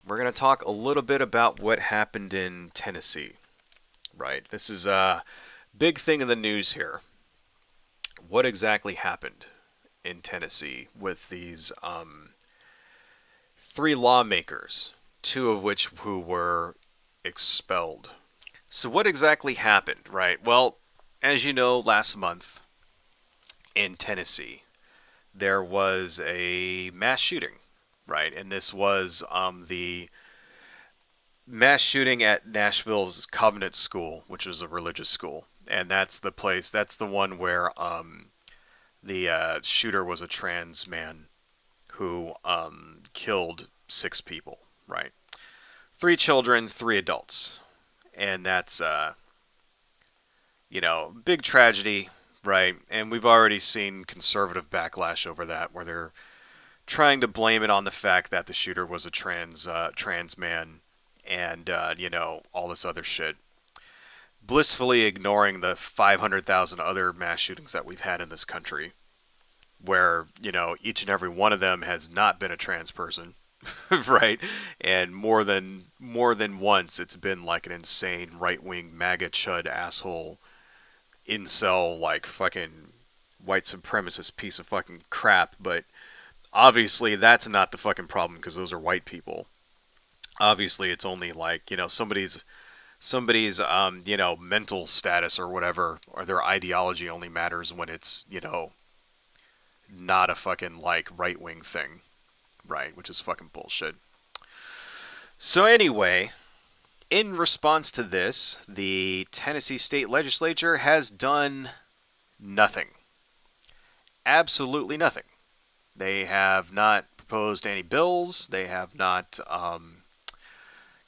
We're going to talk a little bit about what happened in Tennessee, right? This is a big thing in the news here. What exactly happened in Tennessee with these three lawmakers, two of which who were expelled? So what exactly happened, right? Well, as you know, last month in Tennessee, there was a mass shooting, right? And this was the mass shooting at Nashville's Covenant School, which is a religious school, and that's the place. That's the one where the shooter was a trans man who killed six people. Right, three children, three adults, and that's big tragedy. Right, and we've already seen conservative backlash over that, where they're trying to blame it on the fact that the shooter was a trans man, and all this other shit, blissfully ignoring the 500,000 other mass shootings that we've had in this country, where each and every one of them has not been a trans person, right? And more than once, it's been like an insane right wing MAGA chud asshole incel like fucking white supremacist piece of fucking crap. But obviously, that's not the fucking problem because those are white people. Obviously, it's only like somebody's mental status or whatever, or their ideology only matters when it's not a fucking like right wing thing, right? Which is fucking bullshit. So anyway, in response to this, the Tennessee state legislature has done nothing. Absolutely nothing. They have not proposed any bills. They have not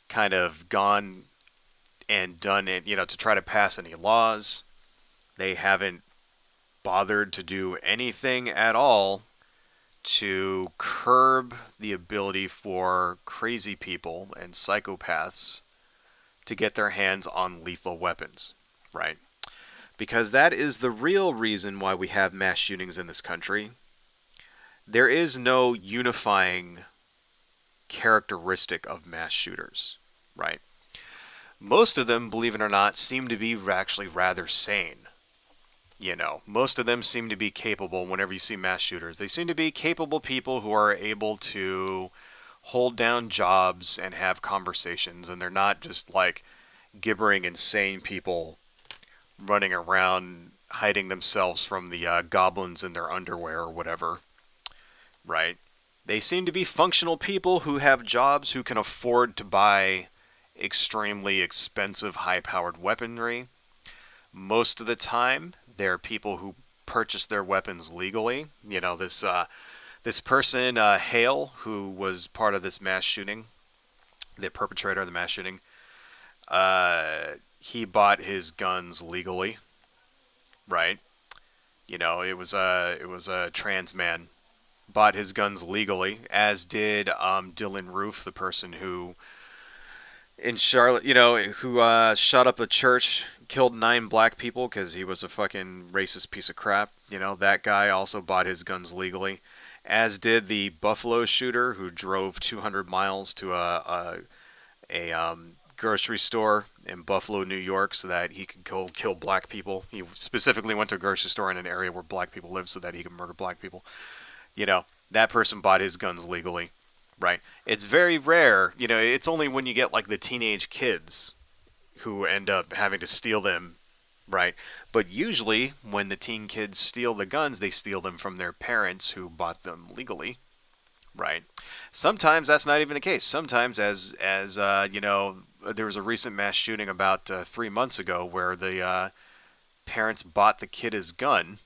kind of gone and done it, to try to pass any laws. They haven't bothered to do anything at all to curb the ability for crazy people and psychopaths to get their hands on lethal weapons, right? Because that is the real reason why we have mass shootings in this country. There is no unifying characteristic of mass shooters, right? Most of them, believe it or not, seem to be actually rather sane. Most of them seem to be capable. Whenever you see mass shooters, they seem to be capable people who are able to hold down jobs and have conversations, and they're not just like gibbering insane people running around hiding themselves from the goblins in their underwear or whatever, right? They seem to be functional people who have jobs, who can afford to buy extremely expensive high-powered weaponry. Most of the time, they're people who purchase their weapons legally. This person, Hale, who was part of this mass shooting, the perpetrator of the mass shooting, he bought his guns legally, right? It was a trans man bought his guns legally, as did Dylan Roof, the person who in Charlotte, who shot up a church, killed 9 black people because he was a fucking racist piece of crap. That guy also bought his guns legally, as did the Buffalo shooter who drove 200 miles to a grocery store in Buffalo, New York, so that he could go kill black people. He specifically went to a grocery store in an area where black people live so that he could murder black people. That person bought his guns legally, right? It's very rare. It's only when you get like the teenage kids who end up having to steal them, right? But usually, when the teen kids steal the guns, they steal them from their parents who bought them legally, right? Sometimes that's not even the case. Sometimes, as there was a recent mass shooting about 3 months ago where the parents bought the kid his gun.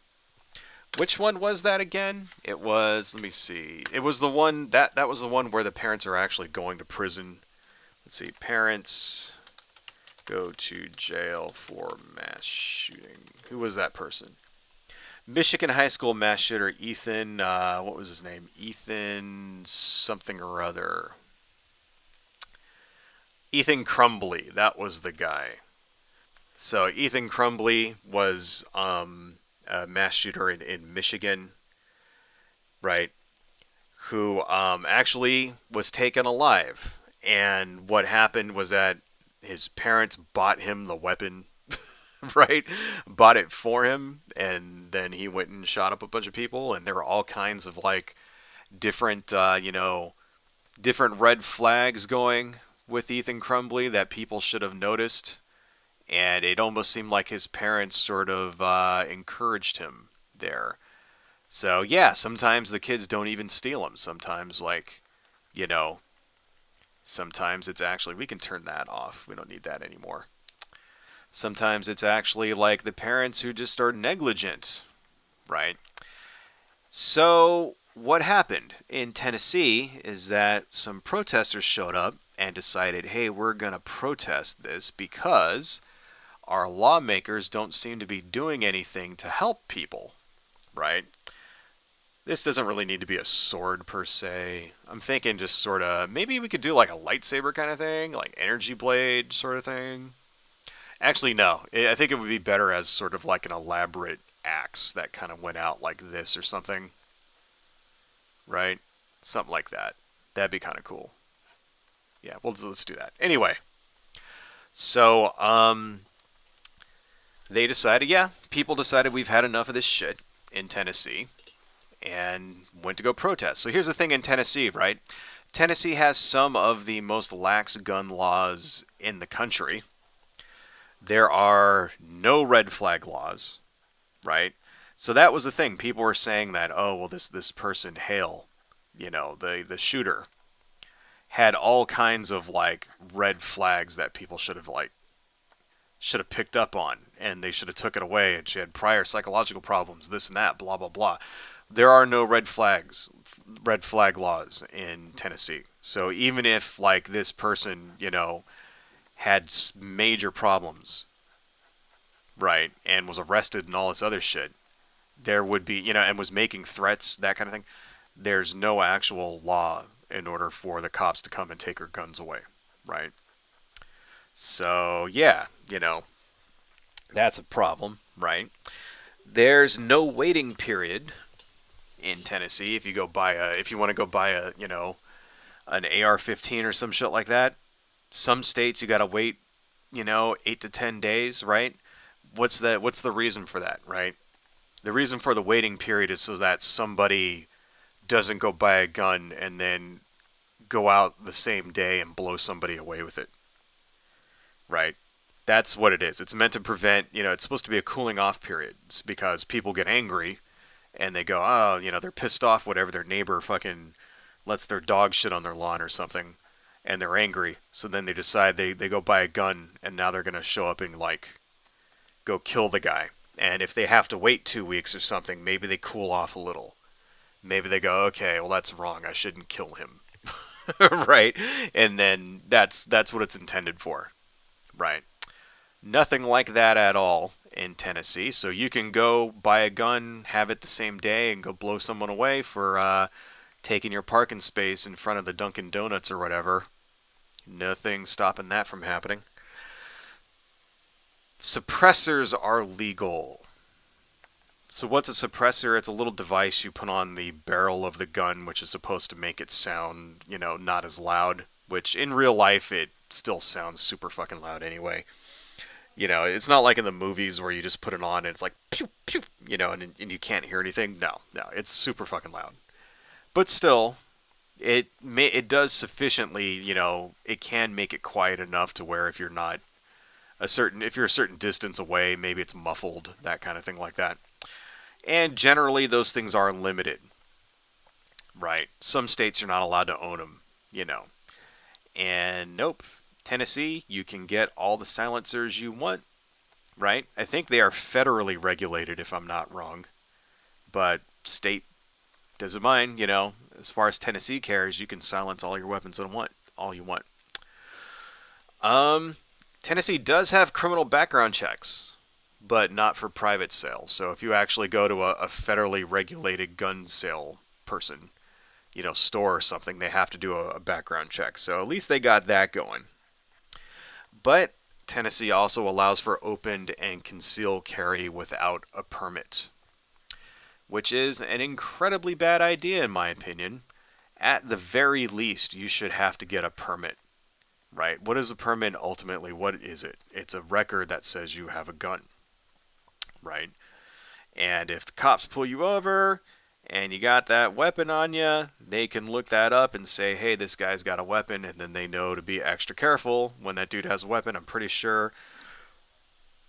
Which one was that again? It was. Let me see. It was the one that was the one where the parents are actually going to prison. Let's see. Parents go to jail for mass shooting. Who was that person? Michigan high school mass shooter Ethan. What was his name? Ethan something or other. Ethan Crumbly. That was the guy. So Ethan Crumbly was a mass shooter in Michigan, right? Who actually was taken alive. And what happened was that his parents bought him the weapon, right? Bought it for him, and then he went and shot up a bunch of people. And there were all kinds of like different, different red flags going with Ethan Crumbly that people should have noticed. And it almost seemed like his parents sort of encouraged him there. So yeah, sometimes the kids don't even steal them. Sometimes you know, sometimes it's actually we can turn that off. We don't need that anymore. Sometimes it's actually like the parents who just are negligent, right? So what happened in Tennessee is that some protesters showed up and decided, hey, we're going to protest this because our lawmakers don't seem to be doing anything to help people, right? This doesn't really need to be a sword per se. I'm thinking just sort of maybe we could do like a lightsaber kind of thing, like energy blade sort of thing. Actually, no. I think it would be better as sort of like an elaborate axe that kind of went out like this or something, right? Something like that. That'd be kind of cool. Yeah, well, let's do that. Anyway, so they decided, yeah, people decided we've had enough of this shit in Tennessee and went to go protest. So here's the thing in Tennessee, right? Tennessee has some of the most lax gun laws in the country. There are no red flag laws, right? So that was the thing. People were saying that, oh, well, this person Hale, the shooter, had all kinds of like red flags that people should have picked up on, and they should have took it away. And she had prior psychological problems, this and that, blah blah blah. There are no red flag laws in Tennessee. So even if like this person, had major problems, right, and was arrested and all this other shit, there would be, and was making threats, that kind of thing. There's no actual law in order for the cops to come and take her guns away, right? So, yeah, that's a problem, right? There's no waiting period in Tennessee if you want to go buy an AR-15 or some shit like that. Some states you got to wait, 8 to 10 days, right? What's the reason for that, right? The reason for the waiting period is so that somebody doesn't go buy a gun and then go out the same day and blow somebody away with it, right? That's what it is. It's meant to prevent, it's supposed to be a cooling off period. It's because people get angry and they go, oh, they're pissed off, whatever, their neighbor fucking lets their dog shit on their lawn or something, and they're angry. So then they decide they go buy a gun, and now they're going to show up and, like, go kill the guy. And if they have to wait 2 weeks or something, maybe they cool off a little. Maybe they go, okay, well, that's wrong. I shouldn't kill him. Right? And then that's what it's intended for. Right? Nothing like that at all in Tennessee. So you can go buy a gun, have it the same day, and go blow someone away for taking your parking space in front of the Dunkin' Donuts or whatever. Nothing stopping that from happening. Suppressors are legal. So what's a suppressor? It's a little device you put on the barrel of the gun, which is supposed to make it sound, not as loud. Which in real life, it still sounds super fucking loud anyway. It's not like in the movies where you just put it on and it's like pew pew, and you can't hear anything. No, it's super fucking loud. But still, it does sufficiently, it can make it quiet enough to where if you're a certain distance away, maybe it's muffled, that kind of thing like that. And generally, those things are limited, right? Some states you're not allowed to own them, And nope, Tennessee, you can get all the silencers you want, right? I think they are federally regulated, if I'm not wrong. But state doesn't mind, As far as Tennessee cares, you can silence all your weapons all you want. Tennessee does have criminal background checks, but not for private sales. So if you actually go to a federally regulated gun sale person, store or something, they have to do a background check. So at least they got that going. But Tennessee also allows for opened and concealed carry without a permit, which is an incredibly bad idea in my opinion. At the very least, you should have to get a permit right? What is a permit ultimately? What is it? It's a record that says you have a gun, right? And if the cops pull you over and you got that weapon on you, they can look that up and say, hey, this guy's got a weapon, and then they know to be extra careful when that dude has a weapon. I'm pretty sure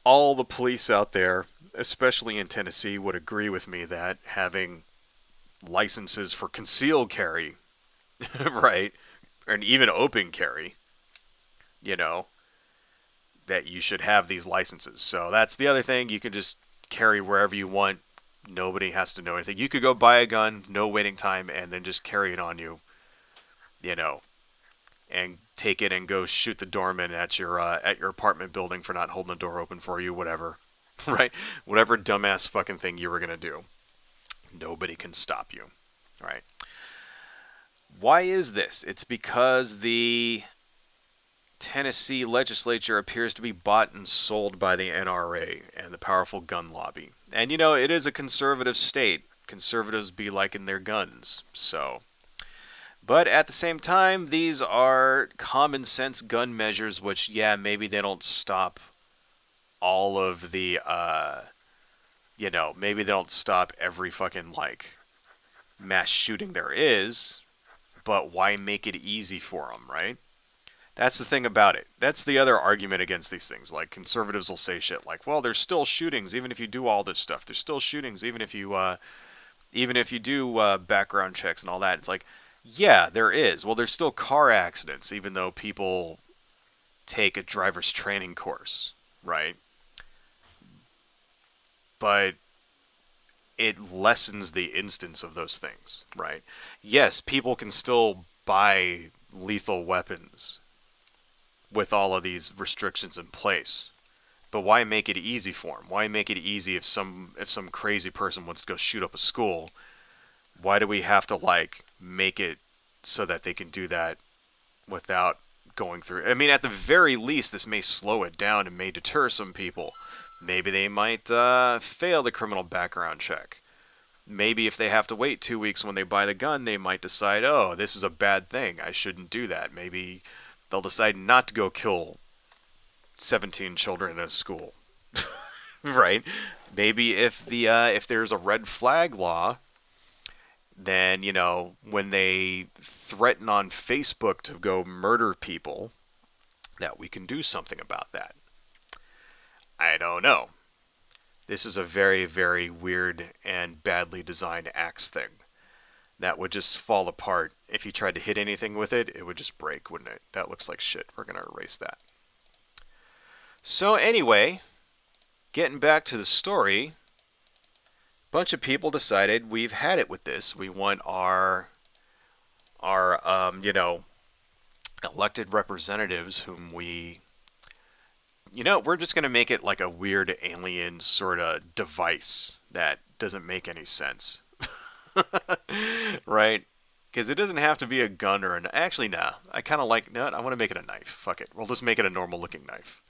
all the police out there, especially in Tennessee, would agree with me that having licenses for concealed carry, right, and even open carry, you know, that you should have these licenses. So that's the other thing. You can just carry wherever you want. Nobody has to know anything. You could go buy a gun, no waiting time, and then just carry it on you, you know, and take it and go shoot the doorman at your apartment building for not holding the door open for you, whatever, right? Whatever dumbass fucking thing you were gonna do, nobody can stop you, right? Why is this? It's because the Tennessee legislature appears to be bought and sold by the NRA and the powerful gun lobby. And you know, it is a conservative state. Conservatives be liking their guns. So, but at the same time, these are common sense gun measures, which, yeah, maybe they don't stop all of the, maybe they don't stop every fucking, like, mass shooting there is, but why make it easy for them, right? That's the thing about it. That's the other argument against these things. Like, conservatives will say shit like, well, there's still shootings even if you do all this stuff. There's still shootings even if you do background checks and all that. It's like, yeah, there is. Well, there's still car accidents, even though people take a driver's training course, right? But it lessens the instance of those things, right? Yes, people can still buy lethal weapons with all of these restrictions in place. But why make it easy for them? Why make it easy if some crazy person wants to go shoot up a school? Why do we have to like make it so that they can do that without going through? I mean, at the very least, this may slow it down and may deter some people. Maybe they might fail the criminal background check. Maybe if they have to wait 2 weeks when they buy the gun, they might decide, oh, this is a bad thing. I shouldn't do that. Maybe they'll decide not to go kill 17 children in a school, right? Maybe if there's a red flag law, then when they threaten on Facebook to go murder people, that we can do something about that. I don't know. This is a very, very weird and badly designed axe thing that would just fall apart. If you tried to hit anything with it, it would just break, wouldn't it? That looks like shit. We're going to erase that. So anyway, getting back to the story, a bunch of people decided we've had it with this. We want our elected representatives whom we're just going to make it like a weird alien sort of device that doesn't make any sense. Right? Because it doesn't have to be a gun or an... Actually, nah. I kind of like... No, I want to make it a knife. Fuck it. We'll just make it a normal looking knife.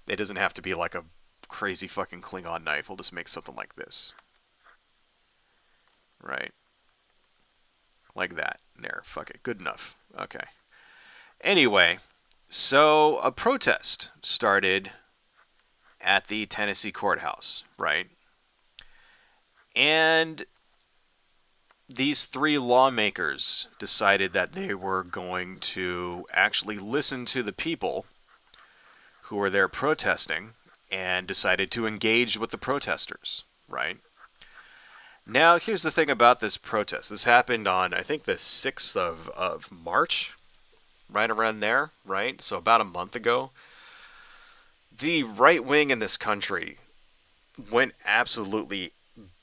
It doesn't have to be like a crazy fucking Klingon knife. We'll just make something like this. Right? Like that. There. Fuck it. Good enough. Okay. Anyway, so a protest started at the Tennessee courthouse, right? And these three lawmakers decided that they were going to actually listen to the people who were there protesting and decided to engage with the protesters, right? Now, here's the thing about this protest. This happened on, I think, the 6th of March, right around there, right? So about a month ago. The right wing in this country went absolutely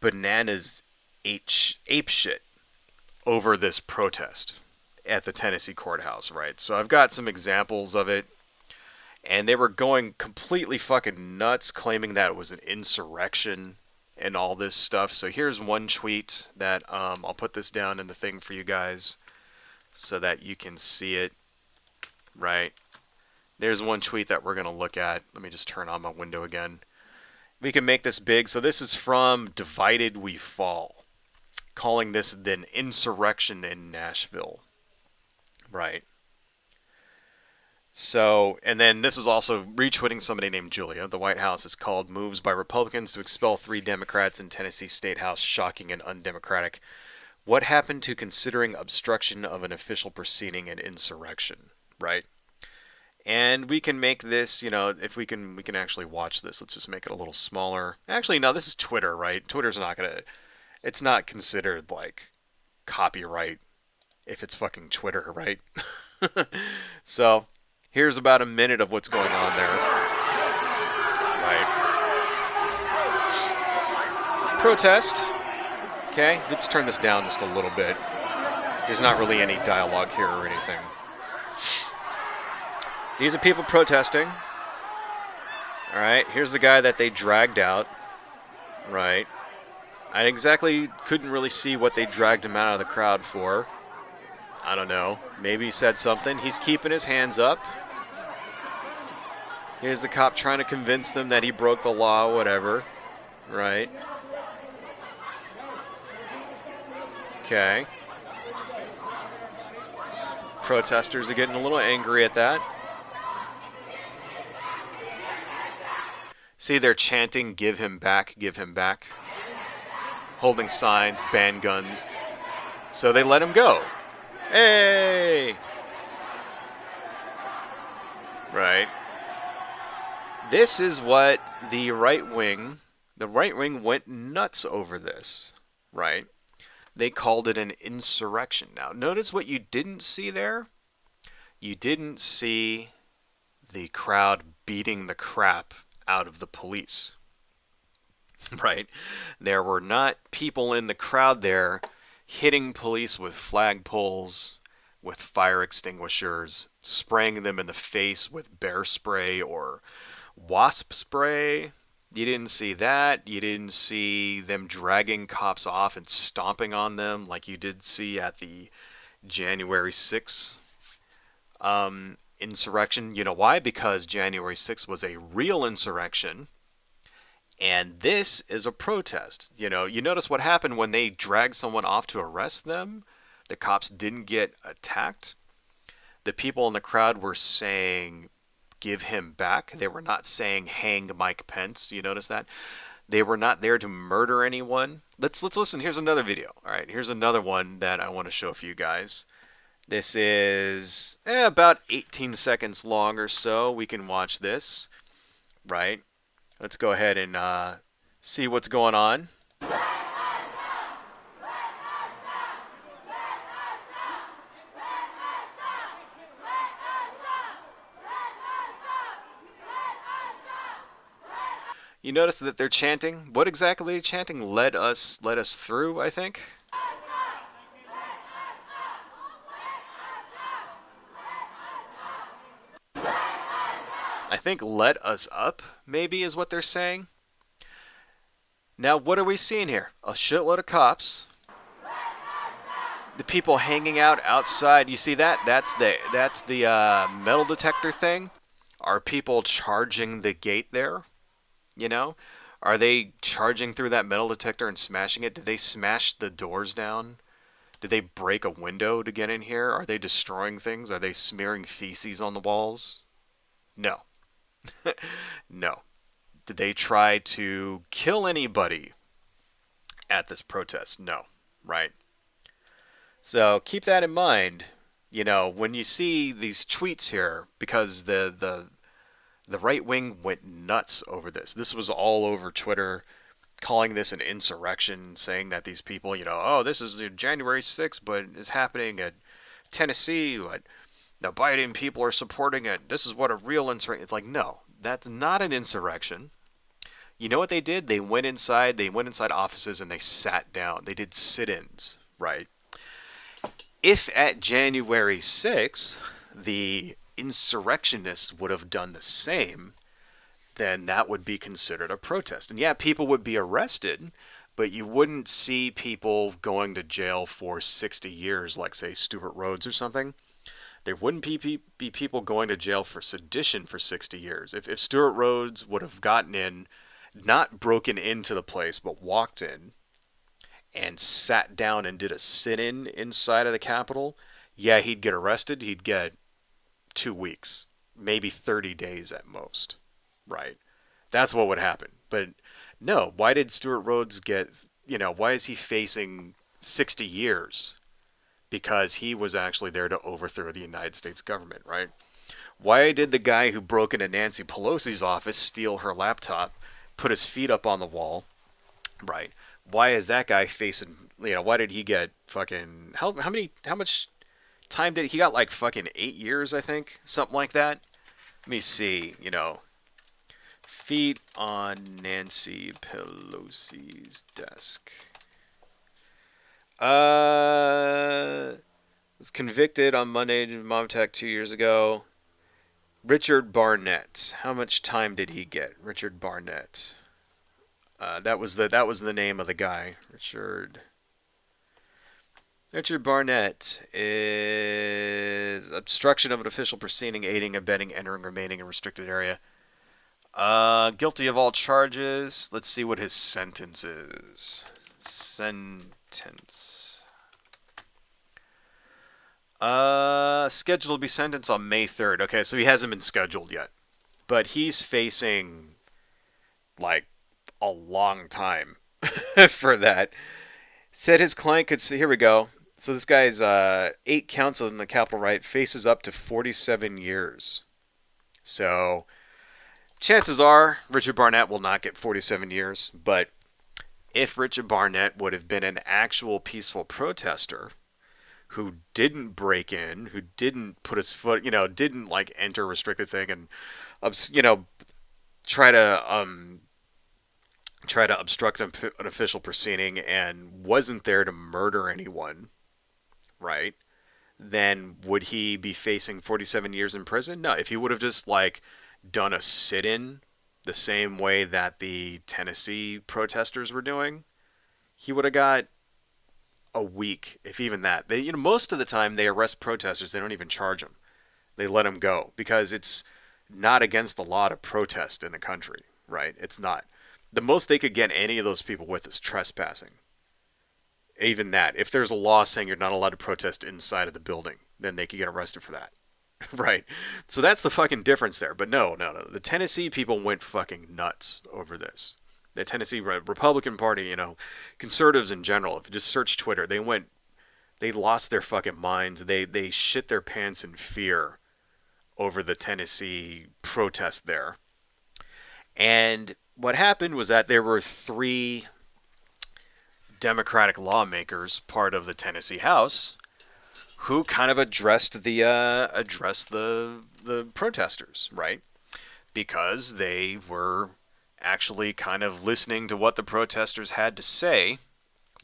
bananas ape shit over this protest at the Tennessee courthouse, right? So I've got some examples of it. And they were going completely fucking nuts, claiming that it was an insurrection and all this stuff. So here's one tweet that I'll put this down in the thing for you guys so that you can see it, right? There's one tweet that we're going to look at. Let me just turn on my window again. We can make this big. So this is from Divided We Fall, calling this an insurrection in Nashville, right? So, and then this is also retweeting somebody named Julia. The White House is called moves by Republicans to expel 3 Democrats in Tennessee State House shocking and undemocratic. What happened to considering obstruction of an official proceeding an insurrection, right? And we can make this, if we can actually watch this. Let's just make it a little smaller. Actually, no, this is Twitter, right? Twitter's not gonna. It's not considered like copyright if it's fucking Twitter, right? So here's about a minute of what's going on there. Right. Protest. Okay, let's turn this down just a little bit. There's not really any dialogue here or anything. These are people protesting. All right, here's the guy that they dragged out. Right. I exactly couldn't really see what they dragged him out of the crowd for. I don't know. Maybe he said something. He's keeping his hands up. Here's the cop trying to convince them that he broke the law, whatever. Right. Okay. Protesters are getting a little angry at that. See, they're chanting, "Give him back, give him back." Holding signs, ban guns. So they let him go. Hey! Right. This is what the right wing went nuts over this, right? They called it an insurrection. Now, notice what you didn't see there? You didn't see the crowd beating the crap out of the police, right? There were not people in the crowd there hitting police with flagpoles, with fire extinguishers, spraying them in the face with bear spray or wasp spray. You didn't see that. You didn't see them dragging cops off and stomping on them like you did see at the January 6th insurrection. You know why? Because January 6th was a real insurrection, and this is a protest. You notice what happened when they dragged someone off to arrest them? The cops didn't get attacked. The people in the crowd were saying, "Give him back." They were not saying, "Hang Mike Pence." You notice that? They were not there to murder anyone. Let's listen. Here's another video. All right, here's another one that I want to show for you guys. This is about 18 seconds long or so. We can watch this, right? Let's go ahead and see what's going on. You notice that they're chanting. What exactly are they chanting? Let us through, I think. I think "let us up" maybe is what they're saying. Now, what are we seeing here? A shitload of cops. The people hanging out outside. You see that? That's the metal detector thing. Are people charging the gate there? Are they charging through that metal detector and smashing it? Did they smash the doors down? Did they break a window to get in here? Are they destroying things? Are they smearing feces on the walls? No. No. Did they try to kill anybody at this protest? No. Right? So keep that in mind, when you see these tweets here, because the right wing went nuts over this. This was all over Twitter, calling this an insurrection, saying that these people, oh, this is January 6th, but it's happening at Tennessee. But the Biden people are supporting it. This is what a real insurrection. It's like, no, that's not an insurrection. You know what they did? They went inside. They went inside offices and they sat down. They did sit-ins, right? If at January 6th the insurrectionists would have done the same, then that would be considered a protest. And yeah, people would be arrested, but you wouldn't see people going to jail for 60 years, like, say, Stuart Rhodes or something. There wouldn't be people going to jail for sedition for 60 years. If Stuart Rhodes would have gotten in, not broken into the place, but walked in and sat down and did a sit-in inside of the Capitol, yeah, he'd get arrested. He'd get 2 weeks. maybe 30 days at most, right? That's what would happen. But no, why did Stuart Rhodes get, why is he facing 60 years? Because he was actually there to overthrow the United States government, right? Why did the guy who broke into Nancy Pelosi's office steal her laptop, put his feet up on the wall, right? Why is that guy facing, why did he get fucking, how much time did he got like fucking 8 years, I think? Something like that. Let me see, feet on Nancy Pelosi's desk. Was convicted on Monday in Momtech 2 years ago. Richard Barnett. How much time did he get? Richard Barnett. That was the name of the guy. Richard Barnett is obstruction of an official proceeding, aiding, abetting, entering, remaining in a restricted area. Guilty of all charges. Let's see what his sentence is. Sentence. Scheduled to be sentenced on May 3rd. Okay, so he hasn't been scheduled yet. But he's facing, like, a long time for that. Said his client could see. Here we go. So this guy's 8 counts in the capital right, faces up to 47 years. So chances are Richard Barnett will not get 47 years. But if Richard Barnett would have been an actual peaceful protester who didn't break in, who didn't put his foot, didn't like enter a restricted thing and, try to obstruct an official proceeding and wasn't there to murder anyone, right? Then would he be facing 47 years in prison? No, if he would have just like done a sit-in the same way that the Tennessee protesters were doing, he would have got a week, if even that. They, most of the time they arrest protesters, they don't even charge them. They let them go because it's not against the law to protest in the country, right? It's not. The most they could get any of those people with is trespassing. Even that, if there's a law saying you're not allowed to protest inside of the building, then they could get arrested for that. Right? So that's the fucking difference there. But no. The Tennessee people went fucking nuts over this. The Tennessee Republican Party, conservatives in general, if you just search Twitter, they lost their fucking minds. They shit their pants in fear over the Tennessee protest there. And what happened was that there were 3 Democratic lawmakers, part of the Tennessee House, who kind of addressed the protesters, right? Because they were actually kind of listening to what the protesters had to say,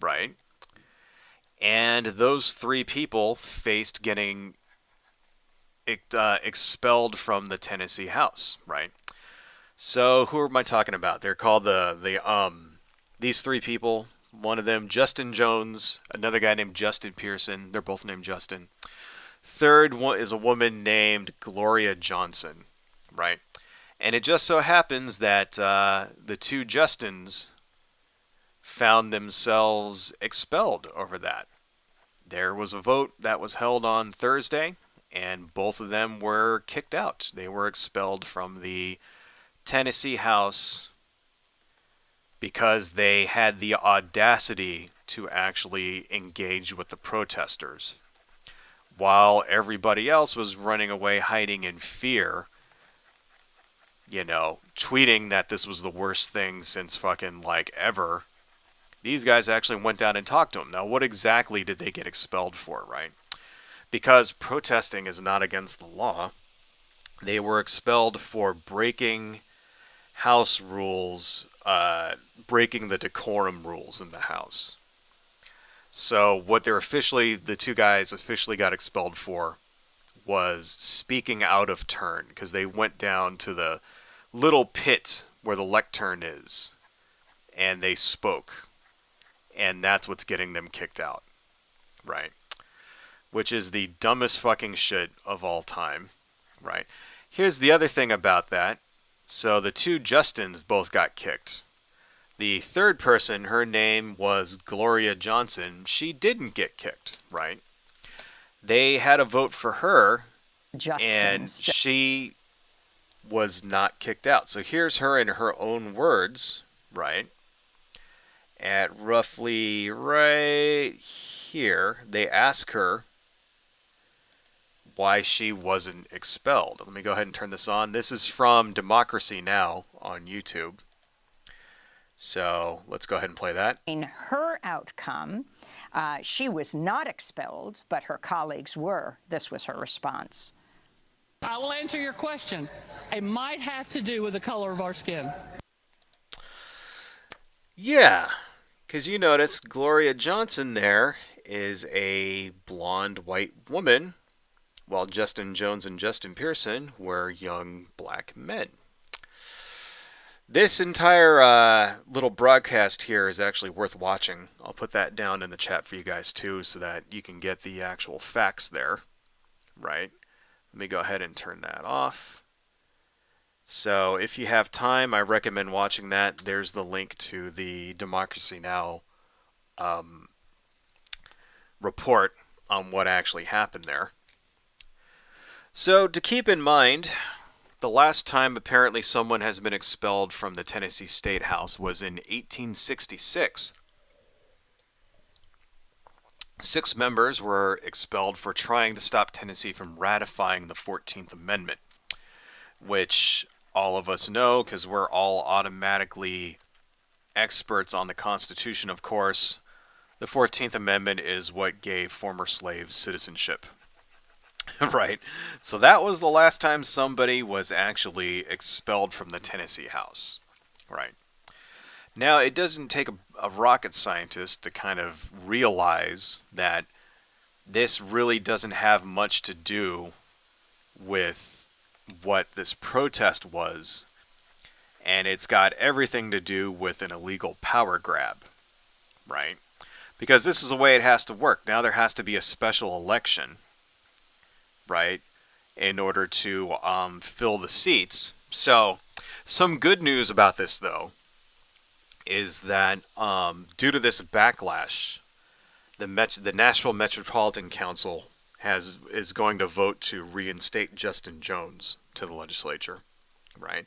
right? And those 3 people faced getting expelled from the Tennessee House, right? So who am I talking about? They're called these 3 people. One of them, Justin Jones. Another guy named Justin Pearson. They're both named Justin. Third one is a woman named Gloria Johnson, right? And it just so happens that the 2 Justins found themselves expelled over that. There was a vote that was held on Thursday, and both of them were kicked out. They were expelled from the Tennessee House because they had the audacity to actually engage with the protesters, while everybody else was running away, hiding in fear, tweeting that this was the worst thing since fucking like ever. These guys actually went down and talked to them. Now, what exactly did they get expelled for, right? Because protesting is not against the law. They were expelled for breaking House rules, breaking the decorum rules in the House. So what the 2 guys officially got expelled for was speaking out of turn, because they went down to the little pit where the lectern is, and they spoke. And that's what's getting them kicked out, right? Which is the dumbest fucking shit of all time, right? Here's the other thing about that. So the 2 Justins both got kicked. The third person, her name was Gloria Johnson. She didn't get kicked, right? They had a vote for her, and Justins. she was not kicked out. So here's her in her own words, right? At roughly right here, they ask her why she wasn't expelled. Let me go ahead and turn this on. This is from Democracy Now! On YouTube. So let's go ahead and play that. In her outcome, she was not expelled, but her colleagues were. This was her response. I will answer your question. It might have to do with the color of our skin. Yeah, because you notice Gloria Johnson there is a blonde white woman, while Justin Jones and Justin Pearson were young black men. This entire little broadcast here is actually worth watching. I'll put that down in the chat for you guys too so that you can get the actual facts there, right? Let me go ahead and turn that off. So if you have time, I recommend watching that. There's the link to the Democracy Now! Report on what actually happened there. So to keep in mind, the last time apparently someone has been expelled from the Tennessee State House was in 1866. 6 members were expelled for trying to stop Tennessee from ratifying the 14th Amendment, which all of us know because we're all automatically experts on the Constitution, of course. The 14th Amendment is what gave former slaves citizenship. Right? So that was the last time somebody was actually expelled from the Tennessee House. Right? Now, it doesn't take a rocket scientist to kind of realize that this really doesn't have much to do with what this protest was, and it's got everything to do with an illegal power grab, right? Because this is the way it has to work. Now there has to be a special election, right, in order to fill the seats. So, some good news about this, though, is that due to this backlash, the Nashville Metropolitan Council is going to vote to reinstate Justin Jones to the legislature, right?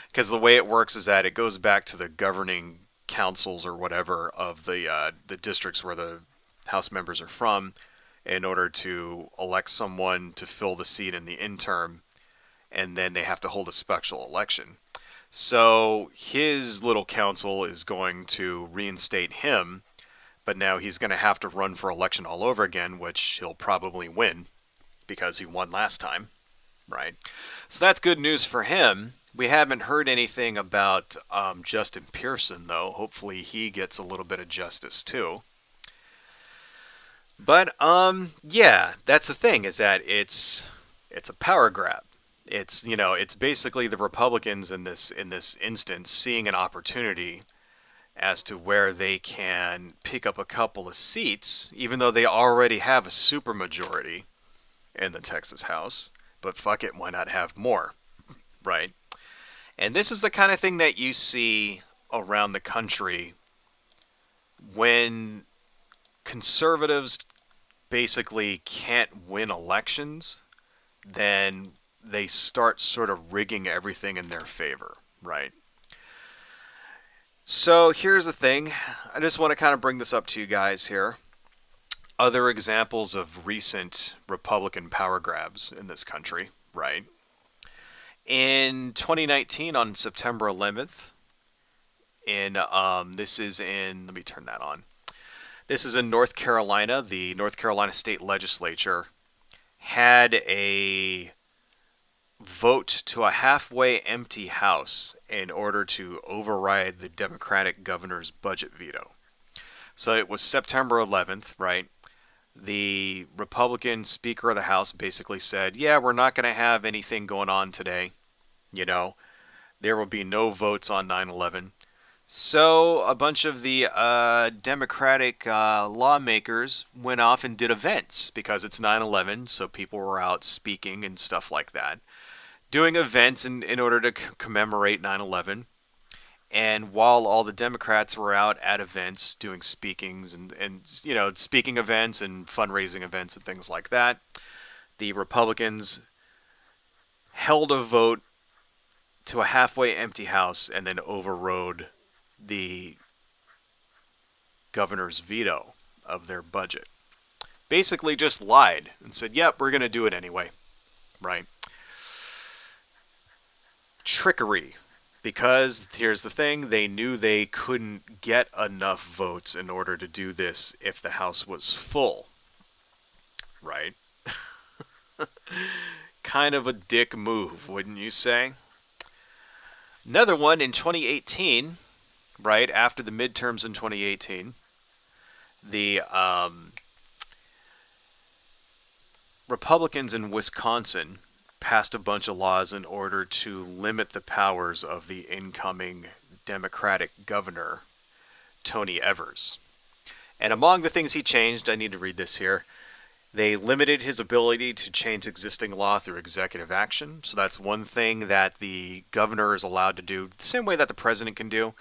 Because the way it works is that it goes back to the governing councils or whatever of the districts where the House members are from in order to elect someone to fill the seat in the interim, and then they have to hold a special election. So his little council is going to reinstate him, but now he's going to have to run for election all over again, which he'll probably win because he won last time, right? So that's good news for him. We haven't heard anything about Justin Pearson, though. Hopefully he gets a little bit of justice, too. But, yeah, that's the thing, is that it's a power grab. It's, it's basically the Republicans in this instance seeing an opportunity as to where they can pick up a couple of seats, even though they already have a supermajority in the Texas House. But fuck it, why not have more, right? And this is the kind of thing that you see around the country when conservatives basically can't win elections, then they start sort of rigging everything in their favor, right? So here's the thing. I just want to kind of bring this up to you guys here. Other examples of recent Republican power grabs in this country, right? In 2019, on September 11th, this is in, let me turn that on. This is in North Carolina. The North Carolina State Legislature had a vote to a halfway empty House in order to override the Democratic governor's budget veto. So it was September 11th, right? The Republican Speaker of the House basically said, yeah, we're not going to have anything going on today. There will be no votes on 9/11. So a bunch of the Democratic lawmakers went off and did events because it's 9/11, so people were out speaking and stuff like that, doing events in order to commemorate 9/11. And while all the Democrats were out at events doing speakings and speaking events and fundraising events and things like that, the Republicans held a vote to a halfway empty House and then overrode the governor's veto of their budget. Basically just lied and said, yep, we're going to do it anyway, right? Trickery. Because here's the thing, they knew they couldn't get enough votes in order to do this if the House was full, right? Kind of a dick move, wouldn't you say? Another one in 2018, right after the midterms in 2018, the Republicans in Wisconsin passed a bunch of laws in order to limit the powers of the incoming Democratic governor, Tony Evers. And among the things he changed, I need to read this here, they limited his ability to change existing law through executive action. So that's one thing that the governor is allowed to do, the same way that the president can do.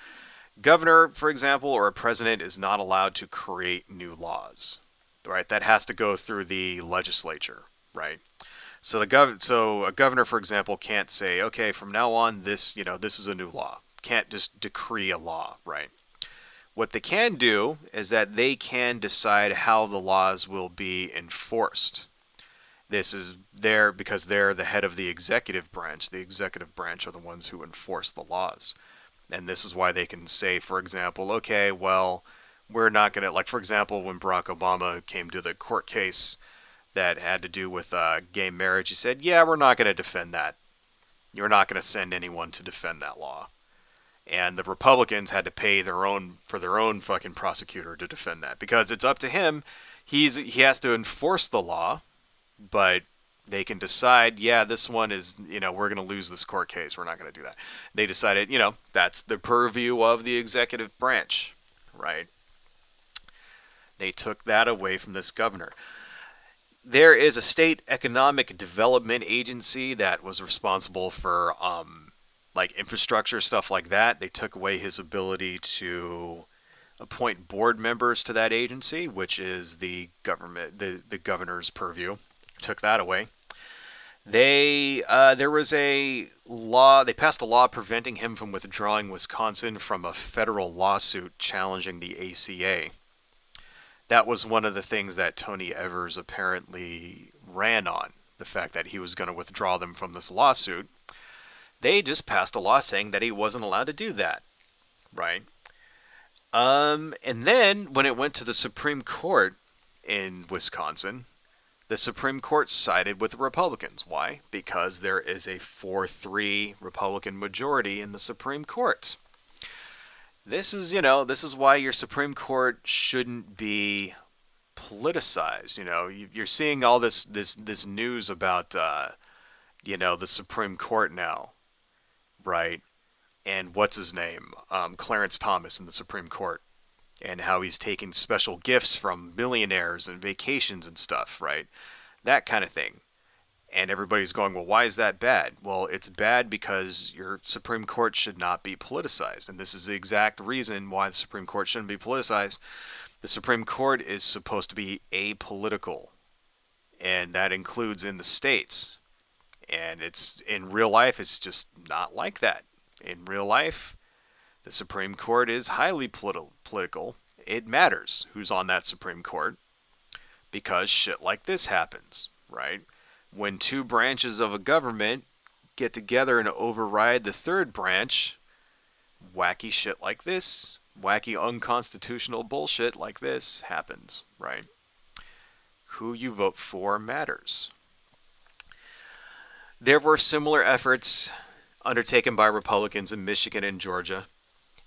Governor, for example, or a president is not allowed to create new laws, right? That has to go through the legislature, right? So a governor, for example, can't say, okay, from now on, this is a new law. Can't just decree a law, right? What they can do is that they can decide how the laws will be enforced. This is there because they're the head of the executive branch. The executive branch are the ones who enforce the laws. And this is why they can say, for example, okay, well, we're not going to, like, for example, when Barack Obama came to the court case that had to do with gay marriage, he said, yeah, we're not going to defend that. You're not going to send anyone to defend that law. And the Republicans had to pay their own fucking prosecutor to defend that because it's up to him. He has to enforce the law, but they can decide, yeah, this one is, we're going to lose this court case. We're not going to do that. They decided, that's the purview of the executive branch, right? They took that away from this governor. There is a state economic development agency that was responsible for like infrastructure, stuff like that. They took away his ability to appoint board members to that agency, which is the governor's purview. Took that away. There was a law. They passed a law preventing him from withdrawing Wisconsin from a federal lawsuit challenging the ACA. That was one of the things that Tony Evers apparently ran on, the fact that he was going to withdraw them from this lawsuit. They just passed a law saying that he wasn't allowed to do that, right? And then when it went to the Supreme Court in Wisconsin, the Supreme Court sided with the Republicans. Why? Because there is a 4-3 Republican majority in the Supreme Court. This is why your Supreme Court shouldn't be politicized. You're seeing all this news about the Supreme Court now, right? And what's his name? Clarence Thomas in the Supreme Court. And how he's taking special gifts from millionaires and vacations and stuff, right? That kind of thing. And everybody's going, well, why is that bad? Well, it's bad because your Supreme Court should not be politicized. And this is the exact reason why the Supreme Court shouldn't be politicized. The Supreme Court is supposed to be apolitical. And that includes in the states. And it's in real life, it's just not like that. In real life, the Supreme Court is highly political. It matters who's on that Supreme Court because shit like this happens, right? When two branches of a government get together and override the third branch, wacky shit like this, wacky unconstitutional bullshit like this happens, right? Who you vote for matters. There were similar efforts undertaken by Republicans in Michigan and Georgia.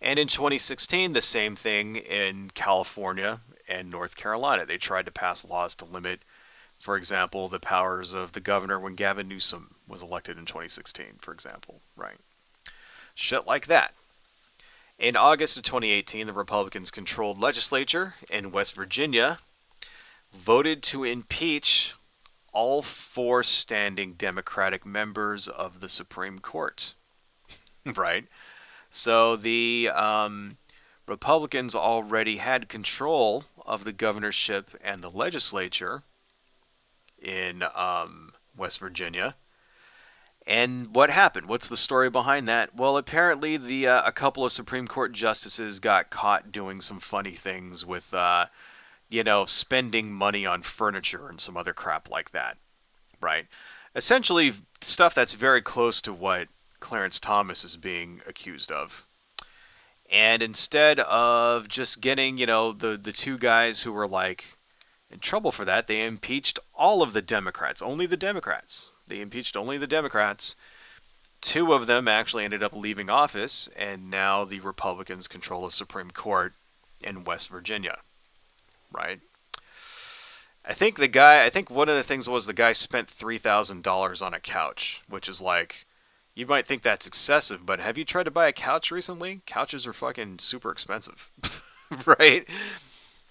And in 2016, the same thing in California and North Carolina. They tried to pass laws to limit, for example, the powers of the governor when Gavin Newsom was elected in 2016, for example, right? Shit like that. In August of 2018, the Republicans-controlled legislature in West Virginia voted to impeach all 4 standing Democratic members of the Supreme Court, right? So the Republicans already had control of the governorship and the legislature in West Virginia. And what happened? What's the story behind that? Well, apparently the a couple of Supreme Court justices got caught doing some funny things with spending money on furniture and some other crap like that, right? Essentially stuff that's very close to what Clarence Thomas is being accused of. And instead of just getting, the two guys who were like in trouble for that, they impeached all of the Democrats, only the Democrats. They impeached only the Democrats. Two of them actually ended up leaving office, and now the Republicans control the Supreme Court in West Virginia, right? I think one of the things was the guy spent $3,000 on a couch, which is like, you might think that's excessive, but have you tried to buy a couch recently? Couches are fucking super expensive, right?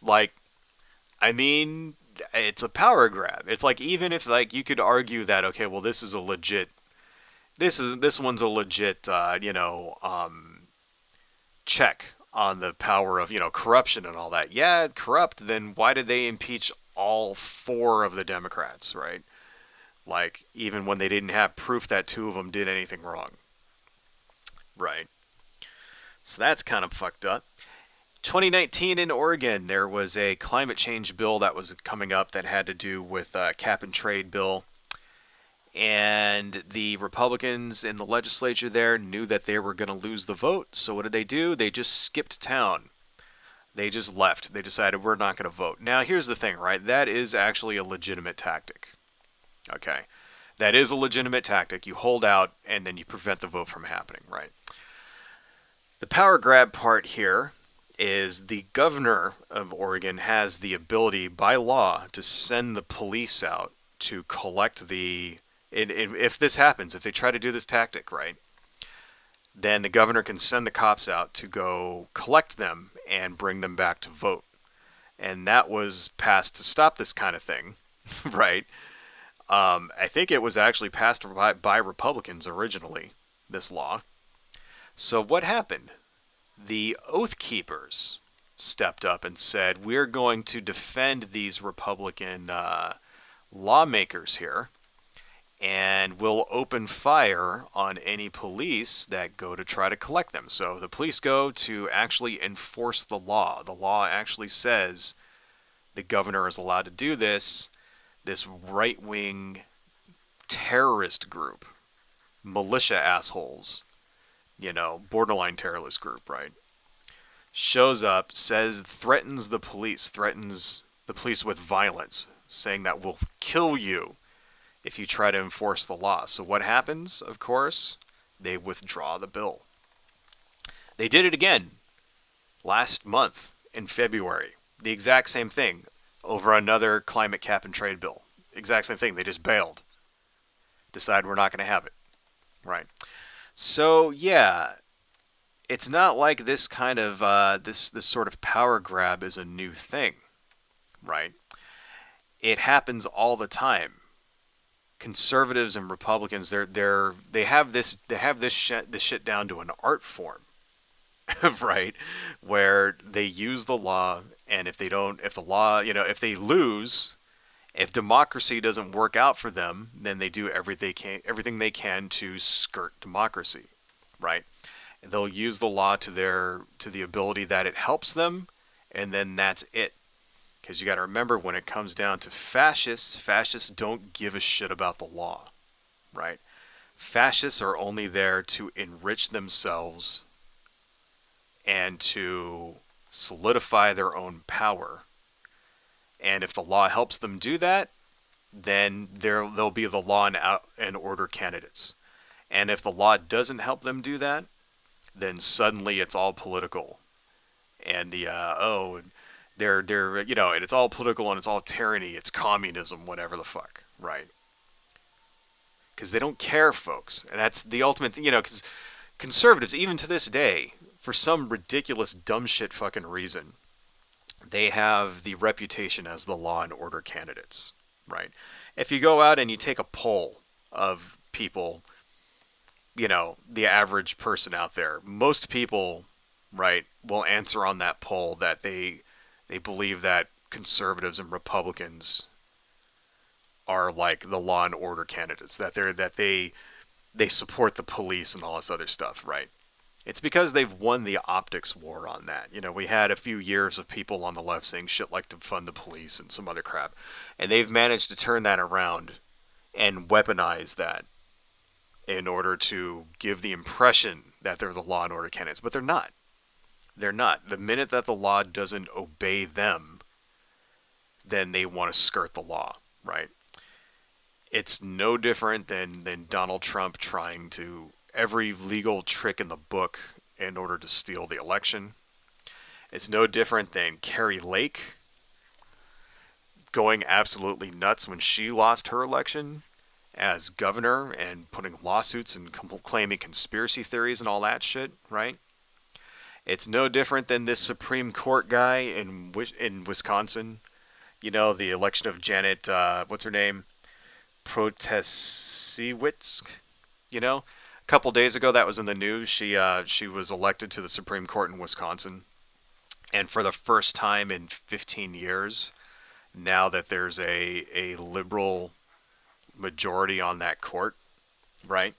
Like, I mean, it's a power grab. It's like, even if like you could argue that, okay, well, this one's a legit check on the power of corruption and all that. Yeah, corrupt. Then why did they impeach all four of the Democrats, right? Like, even when they didn't have proof that two of them did anything wrong, right? So that's kind of fucked up. 2019 in Oregon, there was a climate change bill that was coming up that had to do with cap and trade bill. And the Republicans in the legislature there knew that they were going to lose the vote. So what did they do? They just skipped town. They just left. They decided we're not going to vote. Now, here's the thing, right? That is actually a legitimate tactic. Okay. That is a legitimate tactic. You hold out and then you prevent the vote from happening, right? The power grab part here is the governor of Oregon has the ability by law to send the police out to collect if this happens, if they try to do this tactic, right, then the governor can send the cops out to go collect them and bring them back to vote. And that was passed to stop this kind of thing, right? I think it was actually passed by Republicans originally, this law. So what happened? The Oath Keepers stepped up and said, we're going to defend these Republican lawmakers here, and we'll open fire on any police that go to try to collect them. So the police go to actually enforce the law. The law actually says the governor is allowed to do this. This right-wing terrorist group, militia assholes, borderline terrorist group, right, shows up, threatens the police with violence, saying that we'll kill you if you try to enforce the law. So what happens, of course? They withdraw the bill. They did it again last month in February. The exact same thing over another climate cap and trade bill. Exact same thing. They just bailed. Decide we're not going to have it. Right. So, yeah, it's not like this kind of, this sort of power grab is a new thing. Right. It happens all the time. Conservatives and Republicans, they have this shit down to an art form, right? Where they use the law, and if the law, if they lose, if democracy doesn't work out for them, then they do everything they can to skirt democracy, right? They'll use the law to the ability that it helps them, and then that's it. Because you got to remember, when it comes down to fascists don't give a shit about the law, right? Fascists are only there to enrich themselves and to solidify their own power. And if the law helps them do that, then they'll be the law and order candidates. And if the law doesn't help them do that, then suddenly it's all political. And and it's all political and it's all tyranny, it's communism, whatever the fuck, right? Because they don't care, folks. And that's the ultimate thing, because conservatives, even to this day, for some ridiculous dumb shit fucking reason, they have the reputation as the law and order candidates, right? If you go out and you take a poll of people, the average person out there, most people, right, will answer on that poll that they believe that conservatives and Republicans are like the law and order candidates, that they support the police and all this other stuff, right? It's because they've won the optics war on that. You know, we had a few years of people on the left saying shit like to fund the police and some other crap. And they've managed to turn that around and weaponize that in order to give the impression that they're the law and order canons. But they're not. They're not. The minute that the law doesn't obey them, then they want to skirt the law, right? It's no different than Donald Trump trying to every legal trick in the book in order to steal the election. It's no different than Carrie Lake going absolutely nuts when she lost her election as governor and putting lawsuits and claiming conspiracy theories and all that shit, right? It's no different than this Supreme Court guy in Wisconsin. You know, the election of Janet, what's her name? Protasiewicz. You know, a couple days ago that was in the news. She was elected to the Supreme Court in Wisconsin, and for the first time in 15 years, now that there's a liberal majority on that court, right?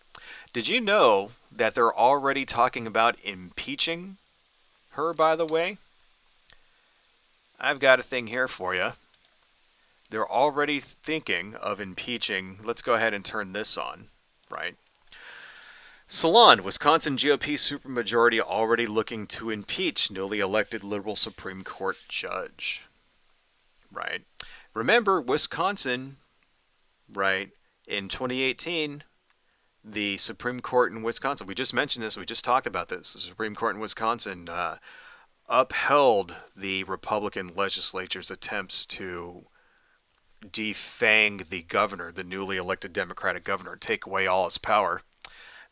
Did you know that they're already talking about impeaching her, by the way? I've got a thing here for you. They're already thinking of impeaching. Let's go ahead and turn this on, right? Salon, Wisconsin GOP supermajority already looking to impeach newly elected liberal Supreme Court judge, right? Remember, Wisconsin, right, in 2018, the Supreme Court in Wisconsin, we just mentioned this, we just talked about this, the Supreme Court in Wisconsin upheld the Republican legislature's attempts to defang the governor, the newly elected Democratic governor, take away all his power.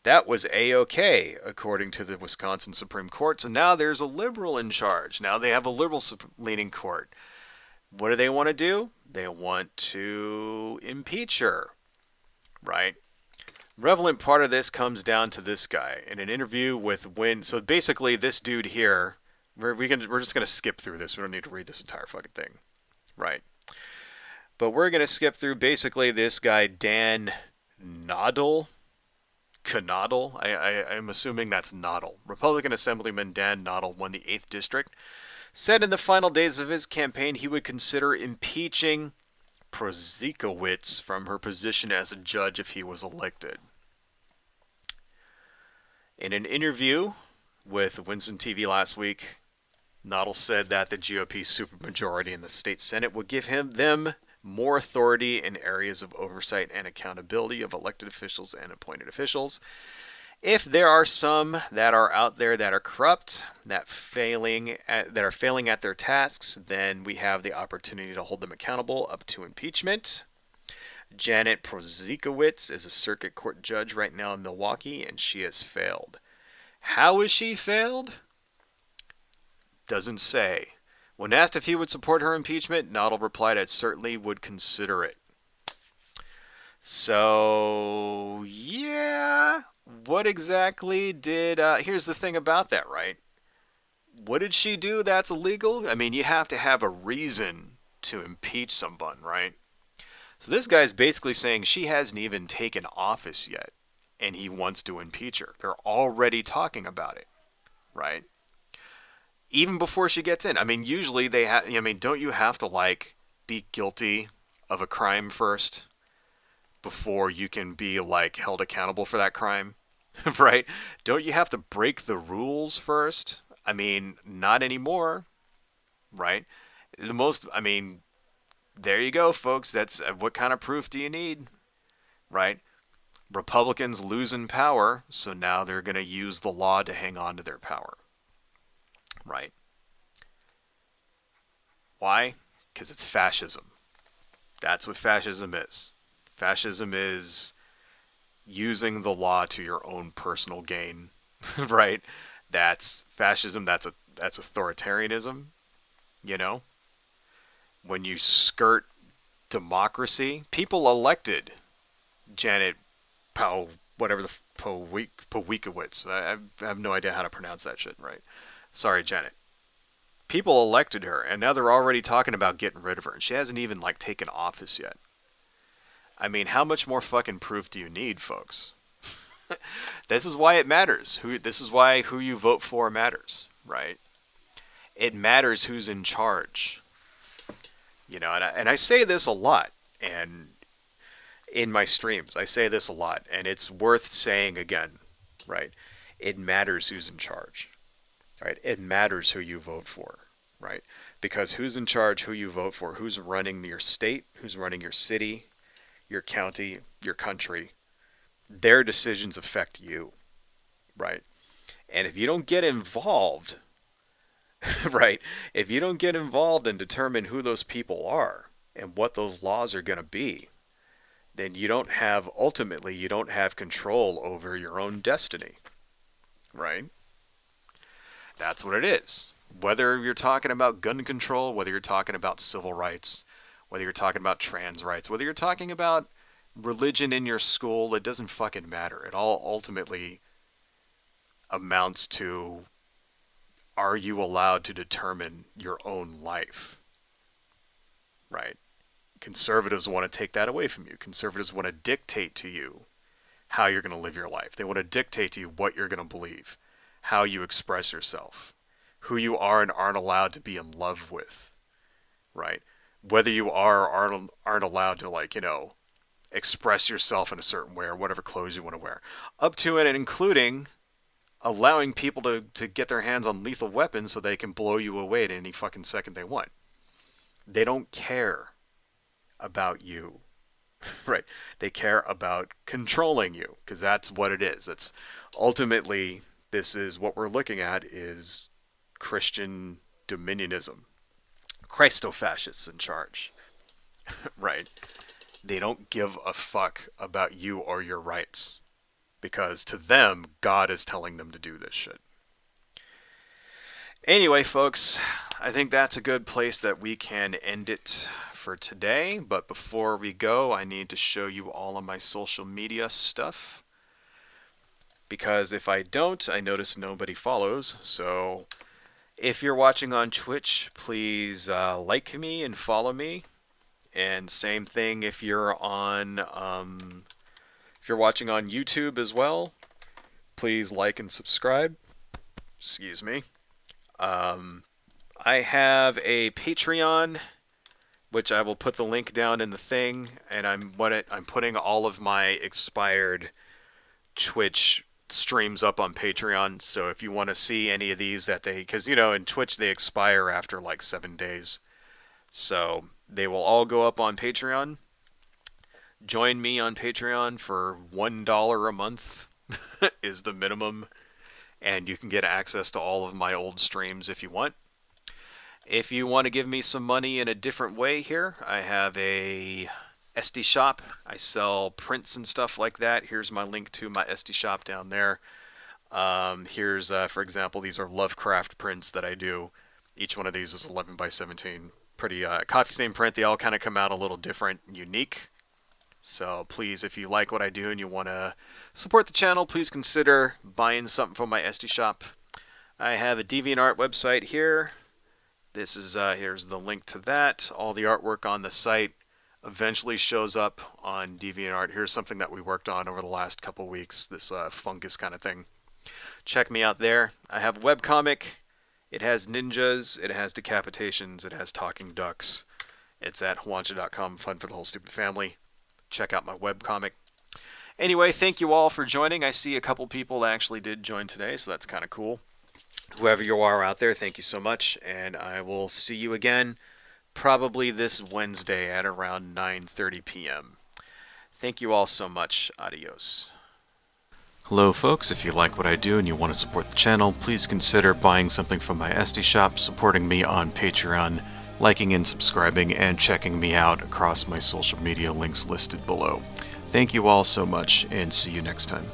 That was A-OK, according to the Wisconsin Supreme Court. So now there's a liberal in charge. Now they have a liberal-leaning court. What do they want to do? They want to impeach her, right? Relevant part of this comes down to this guy in an interview with Win. So basically, this dude here, we're just gonna skip through this. We don't need to read this entire fucking thing, right? But we're gonna skip through basically this guy Dan Noddle. Knodel, I'm assuming that's Noddle. Republican Assemblyman Dan Noddle won the 8th District. Said in the final days of his campaign he would consider impeaching Prozikowicz from her position as a judge if he was elected. In an interview with Winston TV last week, Noddle said that the GOP supermajority in the state Senate would give them more authority in areas of oversight and accountability of elected officials and appointed officials. If there are some that are out there that are corrupt, that are failing at their tasks, then we have the opportunity to hold them accountable up to impeachment. Janet Prozikowicz is a circuit court judge right now in Milwaukee, and she has failed. How has she failed? Doesn't say. When asked if he would support her impeachment, Noddle replied, "I certainly would consider it." So, yeah. What exactly did... here's the thing about that, right? What did she do that's illegal? I mean, you have to have a reason to impeach someone, right? So this guy's basically saying she hasn't even taken office yet, and he wants to impeach her. They're already talking about it, right? Even before she gets in. I mean, usually they have... I mean, don't you have to, like, be guilty of a crime first before you can be, like, held accountable for that crime? Right? Don't you have to break the rules first? I mean, not anymore, right? I mean, there you go, folks. That's what kind of proof do you need, right? Republicans losing power, so now they're going to use the law to hang on to their power, right? Why? Because it's fascism. That's what fascism is. Fascism is using the law to your own personal gain, right? That's fascism. That's authoritarianism. You know, when you skirt democracy, people elected Janet Powikowicz. I have no idea how to pronounce that shit right. Sorry, Janet. People elected her, and now they're already talking about getting rid of her, and she hasn't even, like, taken office yet. I mean, how much more fucking proof do you need, folks? This is why it matters. This is why who you vote for matters, right? It matters who's in charge. And I say this a lot, and in my streams, I say this a lot, and it's worth saying again, right? It matters who's in charge, right? It matters who you vote for, right? Because who's in charge, who you vote for, who's running your state, who's running your city, your county, your country, their decisions affect you, right? And if you don't get involved, right, if you don't get involved and determine who those people are and what those laws are going to be, then ultimately, you don't have control over your own destiny, right? That's what it is. Whether you're talking about gun control, whether you're talking about civil rights, whether you're talking about trans rights, whether you're talking about religion in your school, it doesn't fucking matter. It all ultimately amounts to, are you allowed to determine your own life? Right? Conservatives want to take that away from you. Conservatives want to dictate to you how you're going to live your life. They want to dictate to you what you're going to believe, how you express yourself, who you are and aren't allowed to be in love with, right? Whether you are or aren't allowed to, express yourself in a certain way or whatever clothes you want to wear. Up to and including allowing people to get their hands on lethal weapons so they can blow you away at any fucking second they want. They don't care about you, right? They care about controlling you, because that's what it is. That's ultimately, this is what we're looking at, is Christian dominionism. Christo-fascists in charge, right? They don't give a fuck about you or your rights, because to them, God is telling them to do this shit. Anyway, folks, I think that's a good place that we can end it for today. But before we go, I need to show you all of my social media stuff, because if I don't, I notice nobody follows. So if you're watching on Twitch, please like me and follow me. And same thing if you're watching on YouTube as well, please like and subscribe. Excuse me. I have a Patreon, which I will put the link down in the thing, and I'm putting all of my expired Twitch streams up on Patreon. So if you want to see any of these because in Twitch they expire after like 7 days, so they will all go up on Patreon. Join me on Patreon for $1 a month is the minimum, and you can get access to all of my old streams if you want. If you want to give me some money in a different way here, I have a SD shop. I sell prints and stuff like that. Here's my link to my SD shop down there. Here's, for example, these are Lovecraft prints that I do. Each one of these is 11 by 17. Pretty coffee stain print. They all kind of come out a little different and unique. So please, if you like what I do and you want to support the channel, please consider buying something from my SD shop. I have a DeviantArt website here. This is here's the link to that. All the artwork on the site eventually shows up on DeviantArt. Here's something that we worked on over the last couple weeks, this fungus kind of thing. Check me out there. I have a webcomic. It has ninjas, it has decapitations, it has talking ducks. It's at hwancha.com, fun for the whole stupid family. Check out my webcomic. Anyway, thank you all for joining. I see a couple people that actually did join today, so that's kind of cool. Whoever you are out there, thank you so much, and I will see you again probably this Wednesday at around 9:30 p.m. Thank you all so much. Adios. Hello folks, if you like what I do and you want to support the channel, please consider buying something from my SD shop, supporting me on Patreon, liking and subscribing, and checking me out across my social media links listed below. Thank you all so much, and see you next time.